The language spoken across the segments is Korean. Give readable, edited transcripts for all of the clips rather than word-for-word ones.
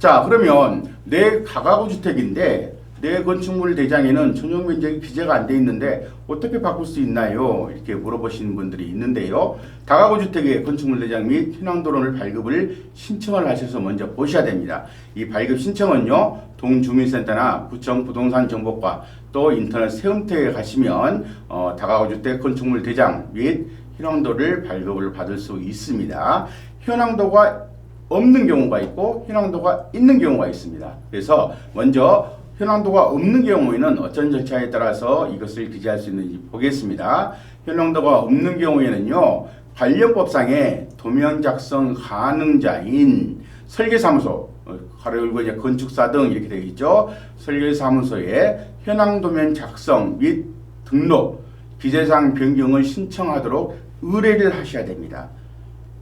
자, 그러면 내 다가구 주택인데 내 건축물 대장에는 전용 면적이 기재가 안 돼 있는데 어떻게 바꿀 수 있나요? 이렇게 물어보시는 분들이 있는데요. 다가구 주택의 건축물 대장 및 현황도론을 발급을 신청을 하셔서 먼저 보셔야 됩니다. 이 발급 신청은요, 동주민센터나 구청 부동산 정보과 또 인터넷 세움터에 가시면 다가구 주택 건축물 대장 및 현황도를 발급을 받을 수 있습니다. 현황도가 없는 경우가 있고 현황도가 있는 경우가 있습니다. 그래서 먼저 현황도가 없는 경우에는 어떤 절차에 따라서 이것을 기재할 수 있는지 보겠습니다. 현황도가 없는 경우에는요, 관련법상에 도면 작성 가능자인 설계사무소, 가로 열고 이제 건축사 등 이렇게 되어 있죠. 설계사무소에 현황도면 작성 및 등록, 기재사항 변경을 신청하도록 의뢰를 하셔야 됩니다.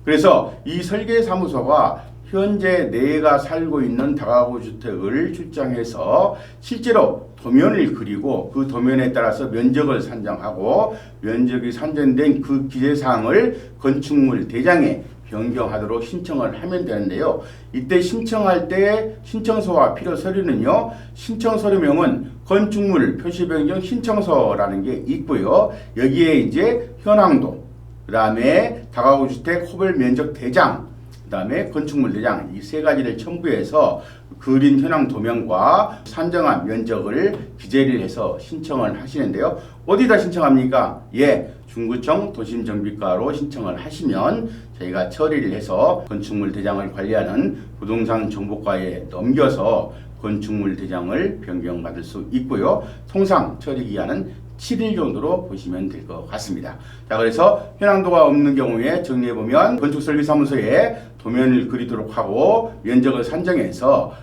그래서 이 설계사무소가 현재 내가 살고 있는 다가구 주택을 출장해서 실제로 도면을 그리고 그 도면에 따라서 면적을 산정하고 면적이 산정된 그 기재사항을 건축물 대장에 변경하도록 신청을 하면 되는데요. 이때 신청할 때 신청서와 필요 서류는요, 신청 서류명은 건축물 표시변경 신청서라는 게 있고요. 여기에 이제 현황도, 그 다음에 다가구 주택 호별 면적 대장, 그 다음에 건축물 대장, 이 세 가지를 첨부해서 그린 현황 도면과 산정한 면적을 기재를 해서 신청을 하시는데요. 어디다 신청합니까? 예, 중구청 도심정비과로 신청을 하시면 저희가 처리를 해서 건축물 대장을 관리하는 부동산 정보과에 넘겨서 건축물 대장을 변경받을 수 있고요. 통상 처리 기한은 7일 정도로 보시면 될 것 같습니다. 자, 그래서 현황도가 없는 경우에 정리해보면 건축설계사무소에 도면을 그리도록 하고 면적을 산정해서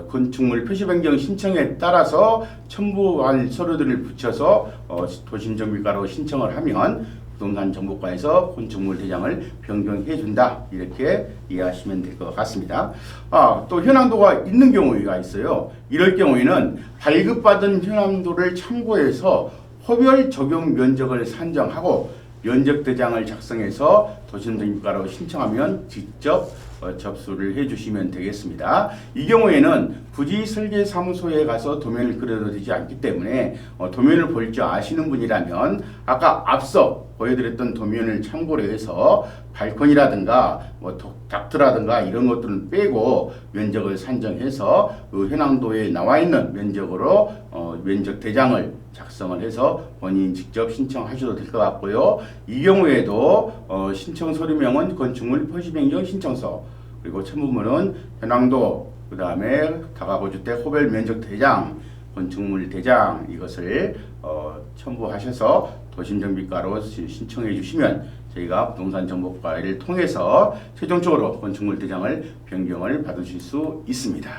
건축물 표시 변경 신청에 따라서 첨부할 서류들을 붙여서 도심정비과로 신청을 하면 부동산 정보과에서 건축물 대장을 변경해 준다, 이렇게 이해하시면 될 것 같습니다. 또 현황도가 있는 경우가 있어요. 이럴 경우에는 발급받은 현황도를 참고해서 호별 적용 면적을 산정하고 면적 대장을 작성해서 도심정비과로 신청하면 직접 접수를 해주시면 되겠습니다. 이 경우에는 굳이 설계사무소에 가서 도면을 그려도 되지 않기 때문에 도면을 볼 줄 아시는 분이라면 아까 앞서 보여드렸던 도면을 참고로 해서 발코니라든가 닥트라든가 이런 것들은 빼고 면적을 산정해서 그 현황도에 나와 있는 면적으로 면적 대장을 작성을 해서 본인 직접 신청하셔도 될 것 같고요. 이 경우에도 신청 서류명은 건축물 표시 변경 신청서, 그리고 첨부문은 현황도, 그 다음에 다가구 주택 호별 면적 대장, 건축물 대장, 이것을 첨부하셔서 도심정비과로 신청해 주시면 저희가 부동산 정보과를 통해서 최종적으로 건축물 대장을 변경을 받으실 수 있습니다.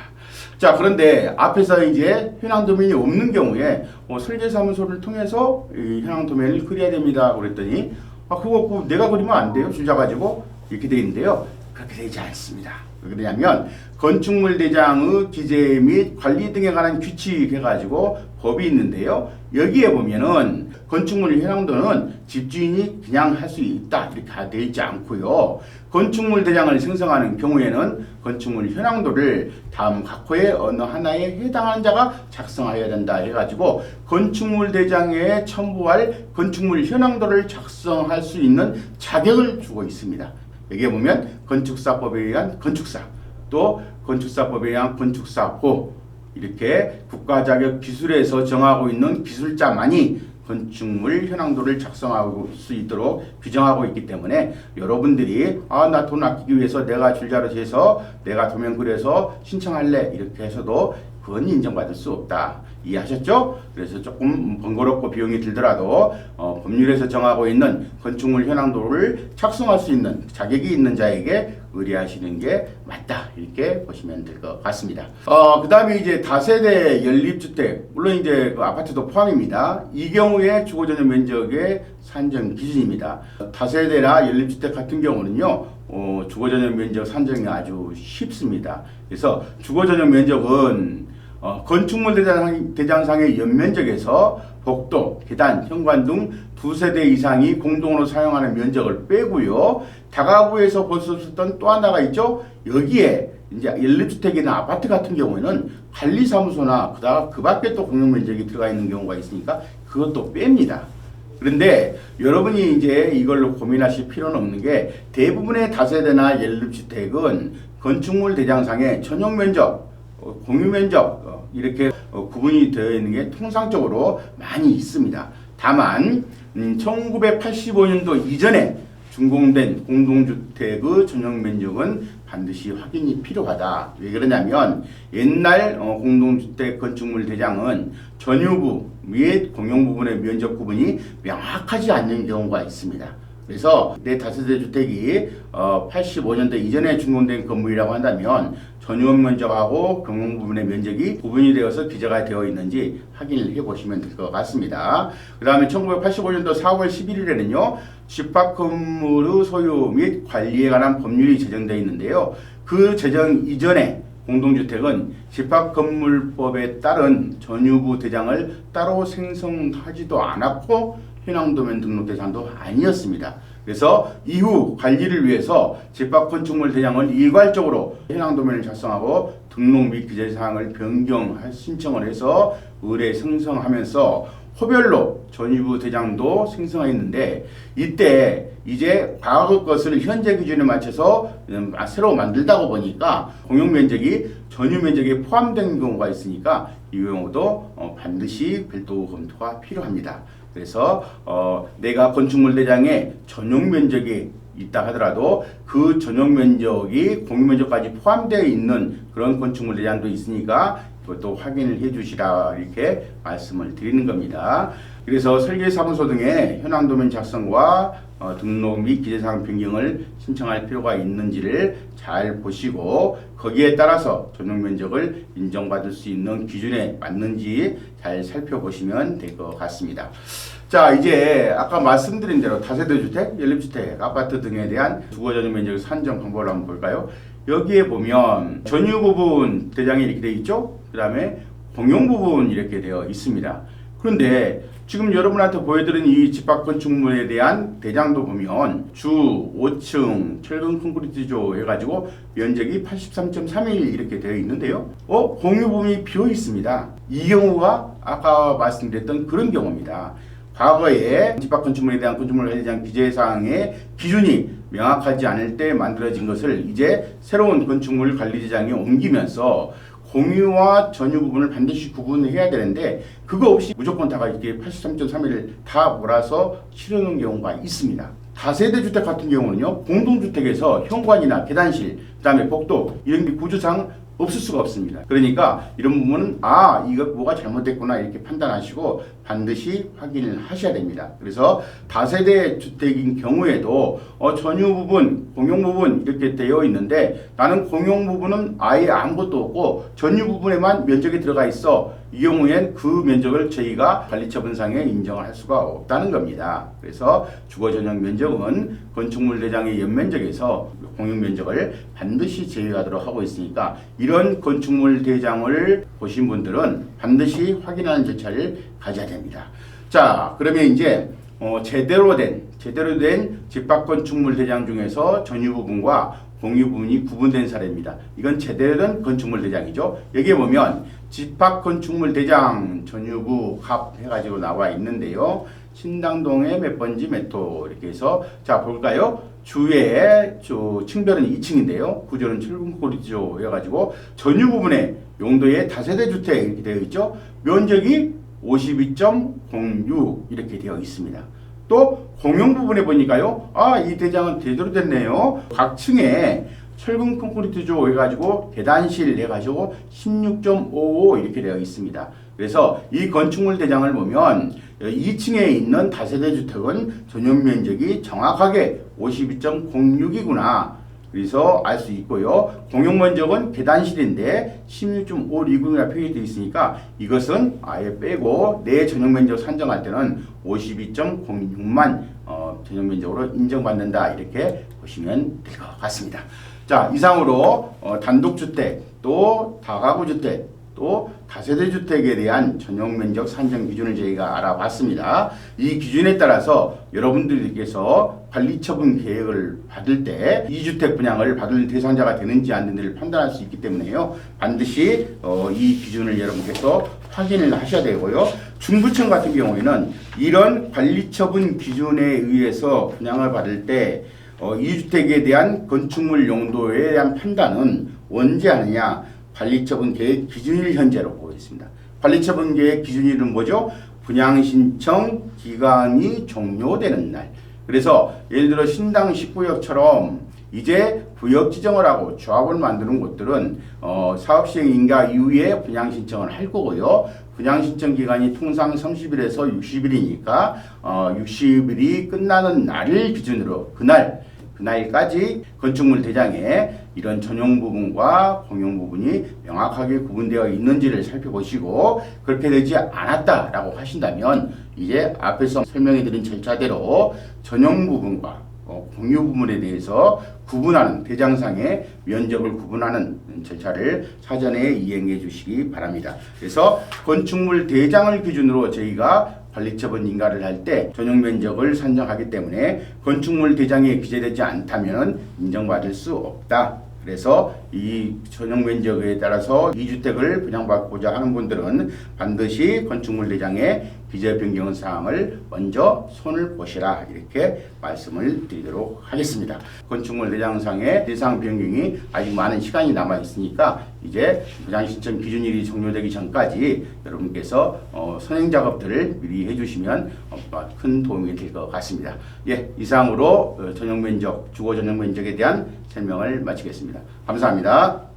자, 그런데 앞에서 이제 현황 도면이 없는 경우에 설계사무소를 통해서 이 현황 도면을 그려야 됩니다 그랬더니 그거 내가 그리면 안 돼요, 주자 가지고, 이렇게 되어 있는데요. 그렇게 되지 않습니다. 왜냐하면 건축물 대장의 기재 및 관리 등에 관한 규칙 해가지고 법이 있는데요. 여기에 보면은 건축물 현황도는 집주인이 그냥 할 수 있다, 이렇게 되어 있지 않고요. 건축물 대장을 생성하는 경우에는 건축물 현황도를 다음 각호의 어느 하나에 해당하는 자가 작성하여야 된다 해가지고 건축물 대장에 첨부할 건축물 현황도를 작성할 수 있는 자격을 주고 있습니다. 여기에 보면 건축사법에 의한 건축사, 또 건축사법에 의한 건축사호, 이렇게 국가자격 기술에서 정하고 있는 기술자만이 건축물 현황도를 작성할 수 있도록 규정하고 있기 때문에 여러분들이 나 돈 아끼기 위해서 내가 줄자로 재서 내가 도면 그려서 신청할래, 이렇게 해서도 그건 인정받을 수 없다. 이해하셨죠? 그래서 조금 번거롭고 비용이 들더라도 법률에서 정하고 있는 건축물 현황도를 작성할 수 있는 자격이 있는 자에게 의뢰하시는 게 맞다, 이렇게 보시면 될 것 같습니다. 그 다음에 이제 다세대 연립주택, 물론 이제 그 아파트도 포함입니다. 이 경우에 주거전용 면적의 산정 기준입니다. 다세대나 연립주택 같은 경우는요, 주거전용 면적 산정이 아주 쉽습니다. 그래서 주거전용 면적은 건축물 대장상의 연면적에서 복도, 계단, 현관 등 두세대 이상이 공동으로 사용하는 면적을 빼고요. 다가구에서 볼 수 있었던 또 하나가 있죠. 여기에 이제 연립주택이나 아파트 같은 경우에는 관리사무소나 그 밖에 또 공용면적이 들어가 있는 경우가 있으니까 그것도 뺍니다. 그런데 여러분이 이제 이걸로 고민하실 필요는 없는 게 대부분의 다세대나 연립주택은 건축물 대장상에 전용면적, 공유면적 이렇게 구분이 되어 있는 게 통상적으로 많이 있습니다. 다만 1985년도 이전에 준공된 공동주택의 전용면적은 반드시 확인이 필요하다. 왜 그러냐면 옛날 공동주택 건축물 대장은 전유부 및 공용부분의 면적 구분이 명확하지 않는 경우가 있습니다. 그래서 내 다세대 주택이 85년도 이전에 준공된 건물이라고 한다면 전용 면적하고 공용 부분의 면적이 구분이 되어서 기재가 되어 있는지 확인을 해보시면 될 것 같습니다. 그 다음에 1985년도 4월 11일에는요. 집합 건물의 소유 및 관리에 관한 법률이 제정되어 있는데요. 그 제정 이전에 공동주택은 집합건물법에 따른 전유부 대장을 따로 생성하지도 않았고 현황도면 등록 대상도 아니었습니다. 그래서 이후 관리를 위해서 집합건축물 대장을 일괄적으로 현황도면을 작성하고 등록 및 기재사항을 변경할 신청을 해서 의뢰 생성하면서 호별로 전유부 대장도 생성했는데 이때 이제 과거 것을 현재 기준에 맞춰서 새로 만들다가 보니까 공용면적이 전유면적에 포함된 경우가 있으니까 이 경우도 반드시 별도 검토가 필요합니다. 그래서 내가 건축물 대장에 전용 면적이 있다 하더라도 그 전용 면적이 공유 면적까지 포함되어 있는 그런 건축물 대장도 있으니까 그것도 확인을 해 주시라 이렇게 말씀을 드리는 겁니다. 그래서 설계사무소 등의 현황도면 작성과 등록 및 기재사항 변경을 신청할 필요가 있는지를 잘 보시고 거기에 따라서 전용 면적을 인정받을 수 있는 기준에 맞는지 잘 살펴보시면 될 것 같습니다. 자, 이제 아까 말씀드린 대로 다세대 주택, 연립주택, 아파트 등에 대한 주거 전용 면적 산정 방법을 한번 볼까요? 여기에 보면 전유 부분 대장이 이렇게 되어 있죠? 그 다음에 공용 부분 이렇게 되어 있습니다. 그런데 지금 여러분한테 보여드린 이 집합 건축물에 대한 대장도 보면 주 5층 철근 콘크리트조 해가지고 면적이 83.31 이렇게 되어 있는데요. 공유 부분이 비어 있습니다. 이 경우가 아까 말씀드렸던 그런 경우입니다. 과거에 집합 건축물에 대한 건축물 관리에 대한 기재사항의 기준이 명확하지 않을 때 만들어진 것을 이제 새로운 건축물 관리제장에 옮기면서 공유와 전유 부분을 반드시 구분해야 되는데 그거 없이 무조건 다가 이렇게 83.31을 다 몰아서 치르는 경우가 있습니다. 다세대 주택 같은 경우는요. 공동주택에서 현관이나 계단실, 그 다음에 복도 이런 게 구조상 없을 수가 없습니다. 그러니까 이런 부분은 이거 뭐가 잘못됐구나 이렇게 판단하시고 반드시 확인을 하셔야 됩니다. 그래서 다세대 주택인 경우에도 전유 부분, 공용 부분 이렇게 되어 있는데 나는 공용 부분은 아예 아무것도 없고 전유 부분에만 면적이 들어가 있어. 이 경우엔 그 면적을 저희가 관리처분상에 인정을 할 수가 없다는 겁니다. 그래서 주거 전용 면적은 건축물 대장의 연면적에서 공용 면적을 반드시 제외하도록 하고 있으니까 이런 건축물 대장을 보신 분들은 반드시 확인하는 절차를 가져야 됩니다. 자, 그러면 이제 제대로 된 집합 건축물 대장 중에서 전유 부분과 공유 부분이 구분된 사례입니다. 이건 제대로 된 건축물 대장이죠. 여기에 보면 집합 건축물 대장 전유부 합 해가지고 나와 있는데요. 신당동의 몇 번지 몇 호 이렇게 해서 자 볼까요? 주의 층별은 2층인데요. 구조는 철근 콘크리트조 해가지고 전유 부분의 용도의 다세대 주택 이렇게 되어 있죠. 면적이 52.06 이렇게 되어 있습니다. 또 공용 부분에 보니까요. 이 대장은 제대로 됐네요. 각 층에 철근 콘크리트조 해가지고 계단실 해가지고 16.55 이렇게 되어 있습니다. 그래서 이 건축물 대장을 보면 2층에 있는 다세대 주택은 전용 면적이 정확하게 52.06이구나. 그래서 알 수 있고요. 공용 면적은 계단실인데 16.520이라 표기되어 있으니까 이것은 아예 빼고 내 전용 면적 산정할 때는 52.06만 전용 면적으로 인정받는다. 이렇게 보시면 될 것 같습니다. 자, 이상으로 단독주택, 또 다가구주택, 또 또 다세대 주택에 대한 전용 면적 산정 기준을 저희가 알아봤습니다. 이 기준에 따라서 여러분들께서 관리처분 계획을 받을 때 2주택 분양을 받을 대상자가 되는지 안 되는지를 판단할 수 있기 때문에요. 반드시 이 기준을 여러분께서 확인을 하셔야 되고요. 중부청 같은 경우에는 이런 관리처분 기준에 의해서 분양을 받을 때 2주택에 대한 건축물 용도에 대한 판단은 언제 하느냐? 관리처분 계획 기준일 현재로 보고 있습니다. 관리처분 계획 기준일은 뭐죠? 분양 신청 기간이 종료되는 날. 그래서 예를 들어 신당 10구역처럼 이제 구역 지정을 하고 조합을 만드는 곳들은 사업 시행 인가 이후에 분양 신청을 할 거고요. 분양 신청 기간이 통상 30일에서 60일이니까 60일이 끝나는 날을 기준으로 그날까지 건축물 대장에 이런 전용 부분과 공용 부분이 명확하게 구분되어 있는지를 살펴보시고 그렇게 되지 않았다라고 하신다면 이제 앞에서 설명해드린 절차대로 전용 부분과 공유 부분에 대해서 구분하는 대장상의 면적을 구분하는 절차를 사전에 이행해 주시기 바랍니다. 그래서 건축물 대장을 기준으로 저희가 관리처분 인가를 할 때 전용 면적을 산정하기 때문에 건축물 대장에 기재되지 않다면 인정받을 수 없다. 그래서 이 전용 면적에 따라서 2주택을 분양받고자 하는 분들은 반드시 건축물 대장의 기재 변경 사항을 먼저 손을 보시라 이렇게 말씀을 드리도록 하겠습니다. 건축물 대장상의 대상 변경이 아직 많은 시간이 남아 있으니까 이제 분양 신청 기준일이 종료되기 전까지 여러분께서 선행 작업들을 미리 해주시면 큰 도움이 될 것 같습니다. 예, 이상으로 전용 면적, 주거 전용 면적에 대한 설명을 마치겠습니다. 감사합니다.